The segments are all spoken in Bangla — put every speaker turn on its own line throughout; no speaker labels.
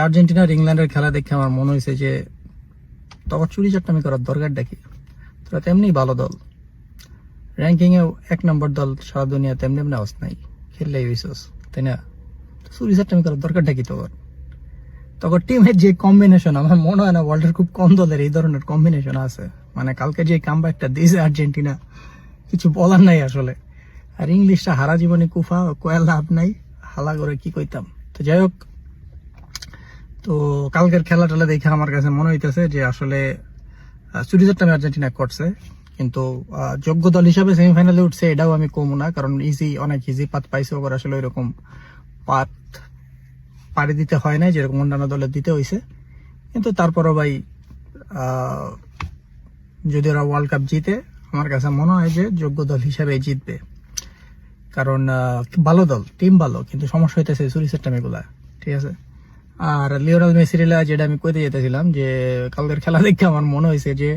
আর্জেন্টিনার ইংল্যান্ডের খেলা দেখে আমার মনে হয়েছে যে তখন চুরি চাট্টামি করার দরকারটা কি? তোরা তেমনি ভালো দল, র্যাঙ্কিং এও 1 নম্বর দল সারা দুনিয়া, তেমনি এমনি অবস্থা নাই, খেললেই হইছস, তাই না? চুরি চাট্টামি করার দরকারটা কি তোর? তখন টিমের যে কম্বিনেশন, আমার মনে হয় না ওয়ার্ল্ডের খুব কম দলের এই ধরনের কম্বিনেশন আছে। মানে কালকে যে কামব্যাকটা দিয়েছে আর্জেন্টিনা, কিছু বলার নাই আসলে। আর ইংলিশটা হারা জীবনে কুফা কয়া লাভ নাই, হালা করে কি কইতাম। তো যাই হোক, তো কালকের খেলা টেলা দেখে আমার কাছে মনে হইতেছে যে আসলে চুরি চাট্টামি আর্জেন্টিনা করছে, কিন্তু যোগ্য দল হিসাবে সেমিফাইনালে উঠছে এটাও আমি কমু না, কারণ অনেক ইজি পাত পাইছে, ওপর আসলে ওইরকম পাত পাড়ি দিতে হয় না যেরকম অন্যান্য দলের দিতে হয়েছে। কিন্তু তারপরও ভাই, যদি ওরা ওয়ার্ল্ড কাপ জিতে, আমার কাছে মনে হয় যে যোগ্য দল হিসাবে জিতবে, কারণ ভালো দল, টিম ভালো, কিন্তু সমস্যা হইতেছে চুরি চাট্টামিগুলা, ঠিক আছে। আর লিওনেল মেসিরিলা, যেটা আমি কইতে যেতেছিলাম, যে কালকের খেলা দেখে আমার মনে হয়েছে যে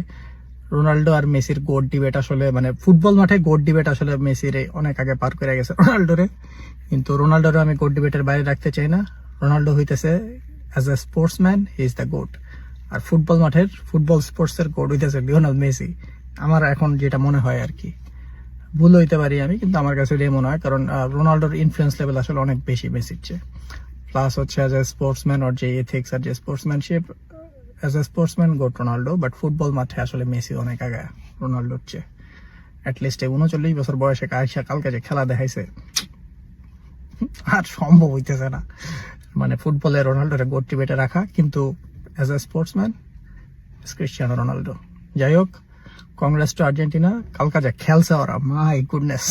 রোনাল্ডো আর মেসির গোট ডিবেট আসলে, মানে ফুটবল মাঠে গোট ডিবেট আসলে মেসির অনেক আগে পার করে গেছে রোনাল্ডোরে। কিন্তু রোনাল্ডোরে আমি গোট ডিবেটের বাইরে রাখতে চাই না। রোনাল্ডো হইতেছে as a sportsman he is the GOAT, আর ফুটবল মাঠের ফুটবল স্পোর্টস এর গোট হইতেছে লিওনেল মেসি। আমার এখন যেটা মনে হয় আর কি, ভুল হইতে পারি আমি, কিন্তু আমার কাছে এটাই মনে হয়, কারণ রোনাল্ডোর ইনফ্লুয়েন্স লেভেল আসলে অনেক বেশি মেসির চেয়ে। প্লাস হচ্ছে অ্যাজ এ স্পোর্টসম্যান ওর যে এথিক্স আর যে sportsmanship, as a sportsman goat Ronaldo, but football মাঠে আসলে মেসি অনেক আগে রোনাল্ডোর চেয়ে। অ্যাটলিস্ট 39 বছর বয়সে আইসা কালকে যে খেলা দেখাইছে, আর সম্ভব হইতেছে না মানে ফুটবলে রোনাল্ডোরে গোট ডিবেটে রাখা, কিন্তু as a sportsman Cristiano Ronaldo. যাই হোক, কংগ্রেস টু আর্জেন্টিনা, কালকা যা খেলছে ওরা, মাই গুডনেস।